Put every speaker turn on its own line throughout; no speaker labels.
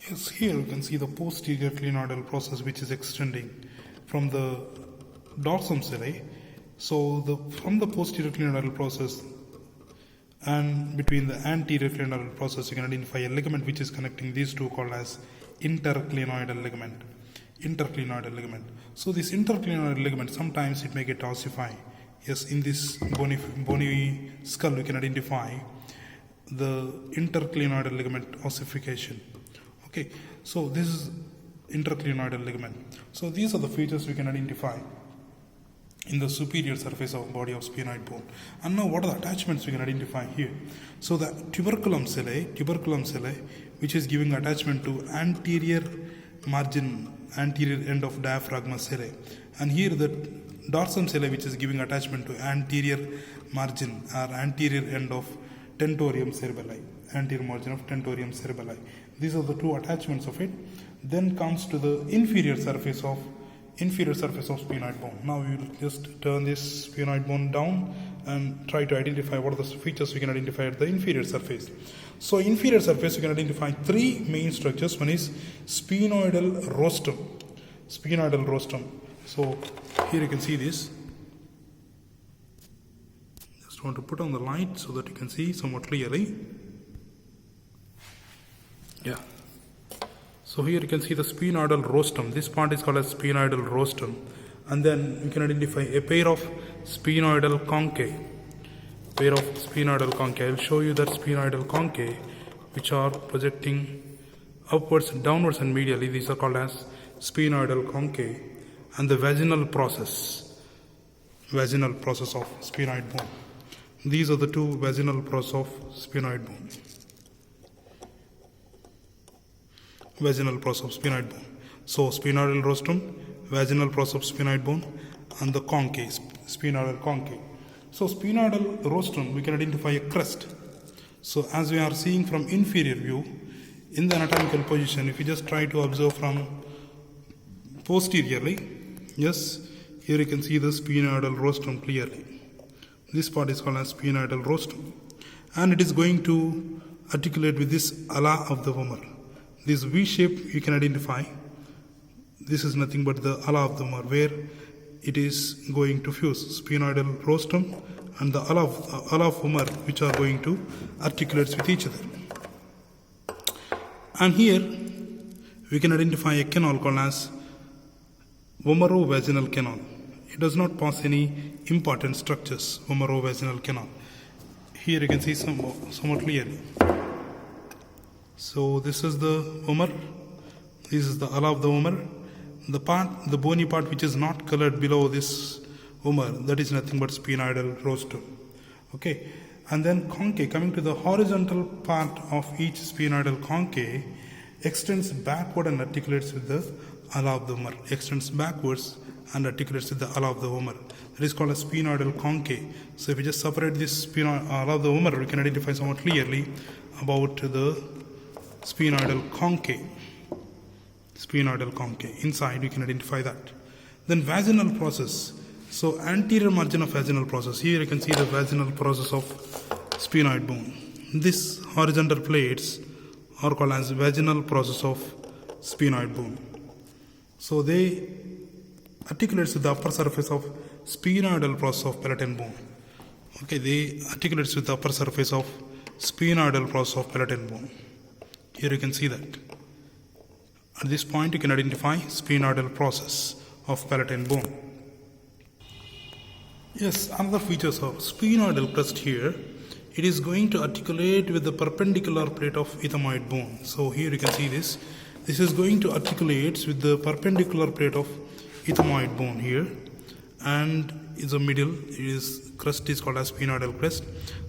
Yes, here you can see the posterior clinoidal process which is extending from the dorsum sellae. So from the posterior clinoidal process and between the anterior clinoidal process, you can identify a ligament which is connecting these two called as interclinoidal ligament. Interclinoidal ligament. So this interclinoidal ligament, sometimes it may get ossified. Yes, in this bony skull we can identify the interclinoidal ligament ossification. Okay, so this is interclinoidal ligament. So these are the features we can identify in the superior surface of body of sphenoid bone. And now what are the attachments we can identify here? So the tuberculum sellae, which is giving attachment to anterior end of diaphragma sellae. And here the dorsum sellae, which is giving attachment to anterior margin or anterior end of tentorium cerebelli, anterior margin of tentorium cerebelli. These are the two attachments of it. Then comes to the inferior surface of sphenoid bone. Now we will just turn this sphenoid bone down and try to identify what are the features we can identify at the inferior surface. So inferior surface, you can identify three main structures. One is sphenoidal rostrum. So here you can see this. Just want to put on the light so that you can see somewhat clearly. Yeah. So here you can see the sphenoidal rostrum. This part is called as sphenoidal rostrum. And then you can identify a pair of sphenoidal conchae. I will show you that sphenoidal conchae, which are projecting upwards, downwards and medially. These are called as sphenoidal conchae. And the vaginal process of sphenoid bone. These are the two vaginal process of sphenoid bone. So sphenoidal rostrum, vaginal process of sphenoid bone, and the conchae, sphenoidal conchae. So sphenoidal rostrum, we can identify a crest. So as we are seeing from inferior view, in the anatomical position, if you just try to observe from posteriorly, yes, here you can see the sphenoidal rostrum clearly. This part is called as sphenoidal rostrum, and it is going to articulate with this ala of the femur. This V shape you can identify. This is nothing but the ala of the femur, where it is going to fuse sphenoidal rostrum and the ala of femur, which are going to articulate with each other. And here we can identify a canal called as vomerovaginal canal. It does not pass any important structures, vomerovaginal canal. Here you can see somewhat clearly. So this is the femur, this is the ala of the femur. The bony part which is not colored below this femur, that is nothing but sphenoidal rostrum. Okay, and then conchae, coming to the horizontal part of each sphenoidal conchae, extends backward and articulates with the ala of the femur. Extends backwards and articulates with the ala of the femur. That is called a sphenoidal conchae. So if we just separate this ala of the femur, we can identify somewhat clearly about the sphenoidal conchae. Inside you can identify that. Then vaginal process. So anterior margin of vaginal process. Here you can see the vaginal process of sphenoid bone. These horizontal plates are called as vaginal process of sphenoid bone. So they articulate with the upper surface of sphenoidal process of palatine bone. Okay, they articulate with the upper surface of sphenoidal process of palatine bone. Here you can see that. At this point you can identify sphenoidal process of palatine bone. Yes, another features of sphenoidal crest here, it is going to articulate with the perpendicular plate of ethmoid bone. So here you can see this. This is going to articulate with the perpendicular plate of ethmoid bone here, and in the middle crest is called as sphenoidal crest.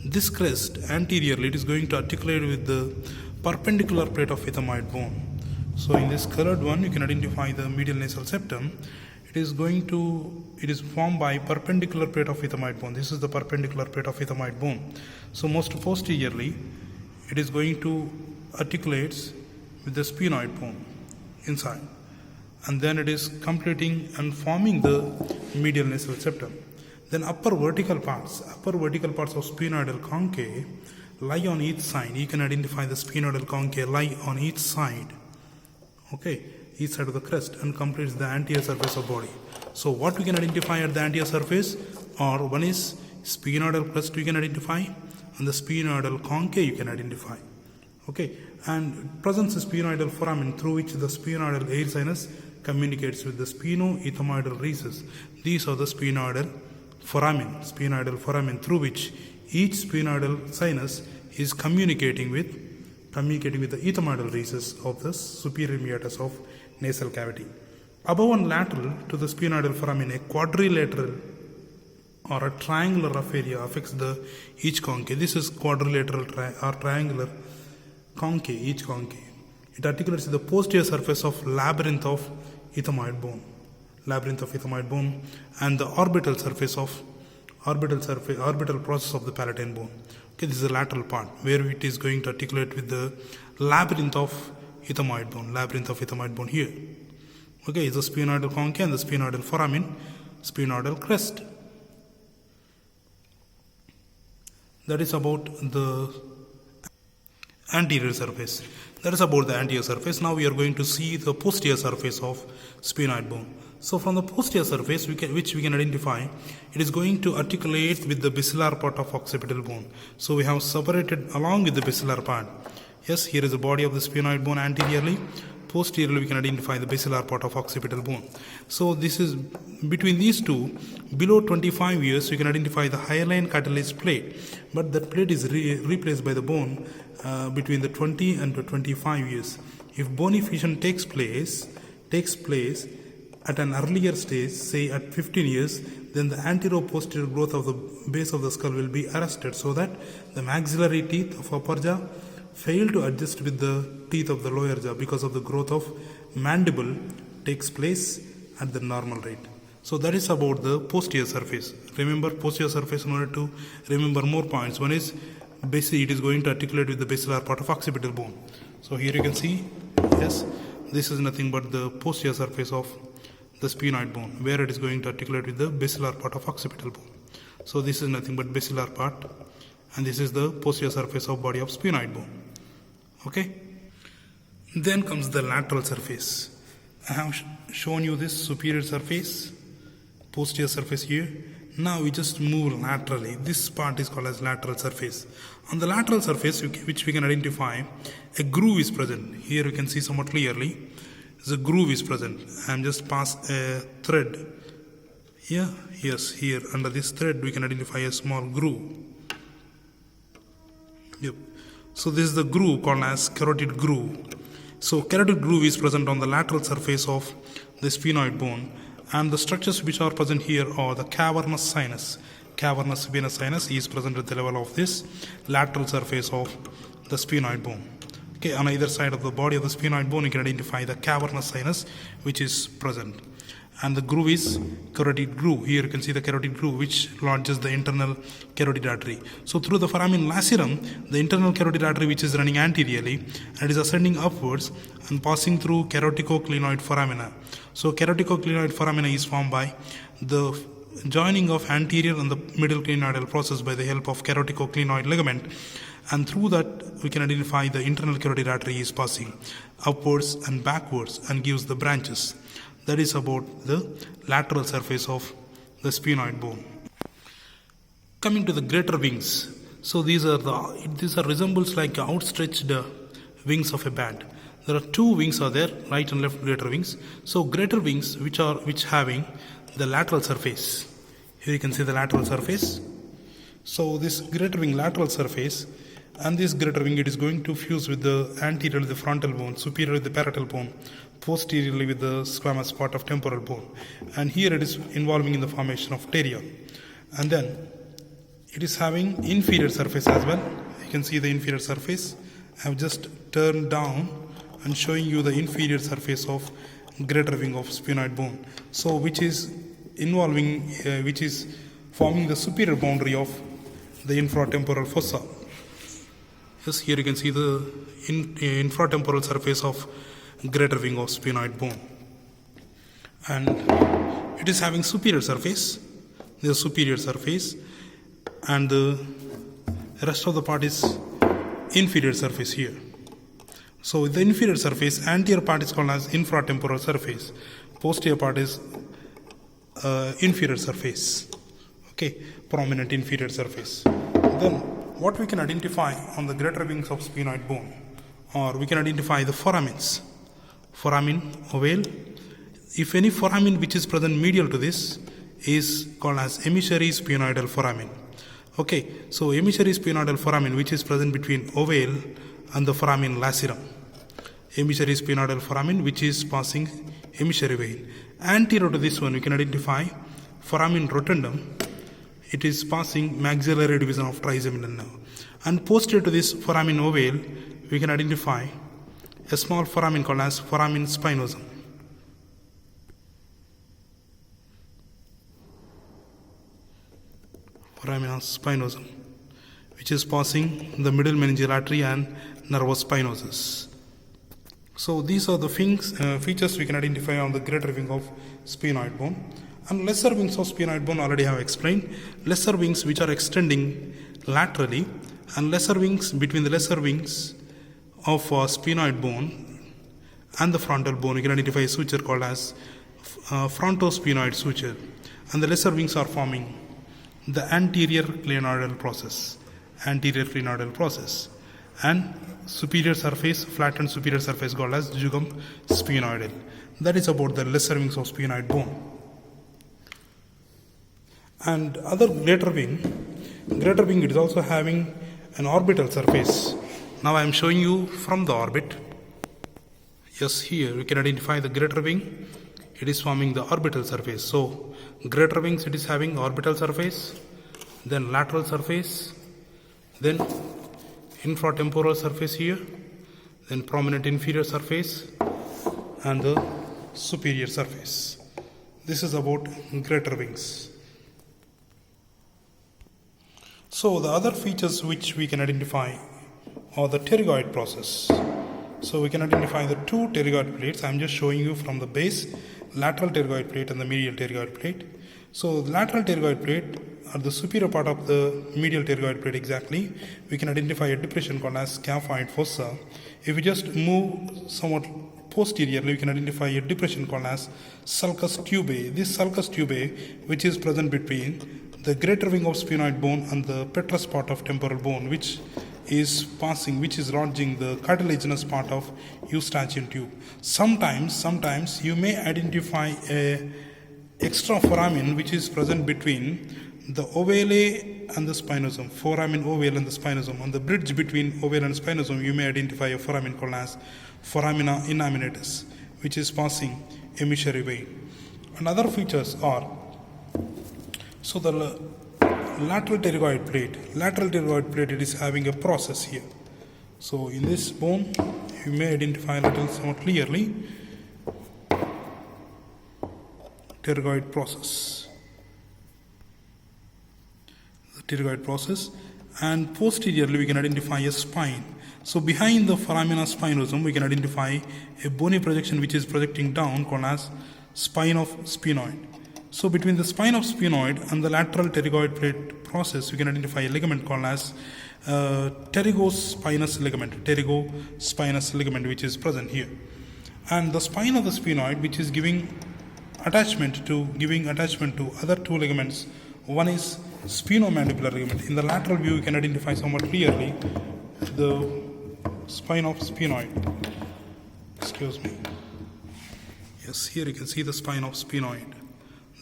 This crest anteriorly it is going to articulate with the perpendicular plate of ethmoid bone. So in this colored one you can identify the medial nasal septum. It is formed by perpendicular plate of ethmoid bone. This is the perpendicular plate of ethmoid bone. So most posteriorly it is going to articulate with the sphenoid bone inside, and then it is completing and forming the medial nasal septum. Then upper vertical parts of sphenoidal conchae lie on each side. You can identify the sphenoidal conchae lie on each side Okay, each side of the crest, and completes the anterior surface of body. So what we can identify at the anterior surface, or one is sphenoidal crest we can identify, and the sphenoidal concha you can identify. Okay, and presents a sphenoidal foramen through which the sphenoidal air sinus communicates with the sphenoethmoidal recess. These are the sphenoidal foramen through which each sphenoidal sinus is communicating with the ethmoidal recess of the superior meatus of nasal cavity. Above and lateral to the sphenoidal foramen, a quadrilateral or a triangular rough area affects each concha. This is quadrilateral or triangular concha, each concha. It articulates the posterior surface of labyrinth of ethmoid bone, and the orbital process of the palatine bone. Okay, this is the lateral part where it is going to articulate with the labyrinth of ethmoid bone here. Okay, it's the sphenoidal concha and the sphenoidal foramen, sphenoidal crest. That is about the anterior surface. Now we are going to see the posterior surface of sphenoid bone. So from the posterior surface, which we can identify, it is going to articulate with the basilar part of occipital bone. So we have separated along with the basilar part. Yes, here is the body of the sphenoid bone anteriorly. Posteriorly, we can identify the basilar part of occipital bone. So this is between these two, below 25 years, you can identify the hyaline cartilage plate, but that plate is replaced by the bone between the 20 and the 25 years. If bony fusion takes place at an earlier stage, say at 15 years, then the antero-posterior growth of the base of the skull will be arrested, so that the maxillary teeth of upper jaw fail to adjust with the teeth of the lower jaw because of the growth of mandible takes place at the normal rate. So that is about the posterior surface. Remember posterior surface in order to remember more points. One is basically it is going to articulate with the basilar part of occipital bone. So here you can see, yes, this is nothing but the posterior surface of the sphenoid bone, where it is going to articulate with the basilar part of occipital bone. So this is nothing but basilar part, and this is the posterior surface of body of sphenoid bone. Okay. Then comes the lateral surface. I have shown you this superior surface, posterior surface here. Now we just move laterally. This part is called as lateral surface. On the lateral surface, which we can identify, a groove is present. Here you can see somewhat clearly. The groove is present. I am just pass a thread. Here, yes, here under this thread we can identify a small groove. Yep. So this is the groove called as carotid groove. So carotid groove is present on the lateral surface of the sphenoid bone, and the structures which are present here are the cavernous sinus. Cavernous venous sinus is present at the level of this lateral surface of the sphenoid bone. Okay, on either side of the body of the sphenoid bone, you can identify the cavernous sinus which is present. And the groove is carotid groove. Here you can see the carotid groove which lodges the internal carotid artery. So through the foramen lacerum, the internal carotid artery which is running anteriorly and is ascending upwards and passing through caroticoclinoid foramina. So caroticoclinoid foramina is formed by the joining of anterior and the middle clinoidal process by the help of caroticoclinoid ligament, and through that we can identify the internal carotid artery is passing upwards and backwards and gives the branches. That is about the lateral surface of the sphenoid bone. Coming to the greater wings. So these are resembles like outstretched wings of a bat. There are two wings are there, right and left greater wings. So greater wings which having the lateral surface. Here you can see the lateral surface. So this greater wing lateral surface, and this greater wing, it is going to fuse with the anterior with the frontal bone, superior with the parietal bone, posteriorly with the squamous part of temporal bone, and here it is involving in the formation of pteria. And then it is having inferior surface as well. You can see the inferior surface. I have just turned down and showing you the inferior surface of greater wing of sphenoid bone. So which is forming the superior boundary of the infratemporal fossa. Yes, here you can see the infratemporal surface of greater wing of sphenoid bone, and it is having superior surface. The superior surface, and the rest of the part is inferior surface here. So the inferior surface, anterior part is called as infratemporal surface, posterior part is inferior surface. Okay, prominent inferior surface. Then what we can identify on the greater wings of sphenoid bone, or we can identify the foramens. Foramen, ovale. If any foramen which is present medial to this is called as emissary sphenoidal foramen. Okay, so emissary sphenoidal foramen which is present between ovale and the foramen lacerum. Emissary sphenoidal foramen which is passing emissary vein. Anterior to this one we can identify foramen rotundum. It is passing maxillary division of trigeminal nerve. And posterior to this foramen ovale we can identify a small foramen called as foramen spinosum. Foramen spinosum, which is passing the middle meningeal artery and nervus spinosus. So these are the features we can identify on the greater wing of sphenoid bone. And lesser wings of sphenoid bone already have explained. Lesser wings which are extending laterally, and lesser wings between the lesser wings of sphenoid bone and the frontal bone, we can identify a suture called as frontosphenoid suture. And the lesser wings are forming the anterior clinodal process, and superior surface, flattened superior surface called as jugum sphenoidal. That is about the lesser wings of sphenoid bone. And other greater wing it is also having an orbital surface. Now I am showing you from the orbit. Yes, here we can identify the greater wing. It is forming the orbital surface. So greater wings it is having orbital surface, then lateral surface, then infratemporal surface here, then prominent inferior surface, and the superior surface. This is about greater wings. So the other features which we can identify are the pterygoid process. So we can identify the two pterygoid plates. I am just showing you from the base, lateral pterygoid plate and the medial pterygoid plate. So the lateral pterygoid plate are the superior part of the medial pterygoid plate exactly. We can identify a depression called as scaphoid fossa. If we just move somewhat posteriorly, we can identify a depression called as sulcus tubae. This sulcus tubae, which is present between the greater wing of sphenoid bone and the petrous part of temporal bone, which is lodging the cartilaginous part of eustachian tube. Sometimes you may identify a extra foramen which is present between the ovale and the spinosum, foramen ovale and the spinosum. On the bridge between ovale and spinosum, you may identify a foramen called as foramina innominatus, which is passing emissary vein. And other features are, so the lateral pterygoid plate, it is having a process here. So in this bone, you may identify a little somewhat clearly pterygoid process. The pterygoid process, and posteriorly we can identify a spine. So behind the foramina spinosum, we can identify a bony projection which is projecting down called as spine of sphenoid. So between the spine of sphenoid and the lateral pterygoid plate process, we can identify a ligament called as pterygospinous ligament, which is present here. And the spine of the sphenoid, which is giving attachment to other two ligaments. One is sphenomandibular ligament. In the lateral view, you can identify somewhat clearly the spine of sphenoid. Excuse me. Yes, here you can see the spine of sphenoid.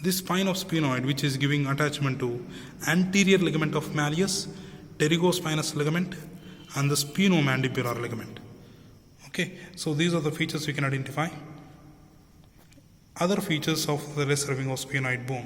This spine of sphenoid, which is giving attachment to anterior ligament of malleus, pterygospinous ligament, and the sphenomandibular ligament. Okay, so these are the features we can identify. Other features of the lesser wing of sphenoid bone.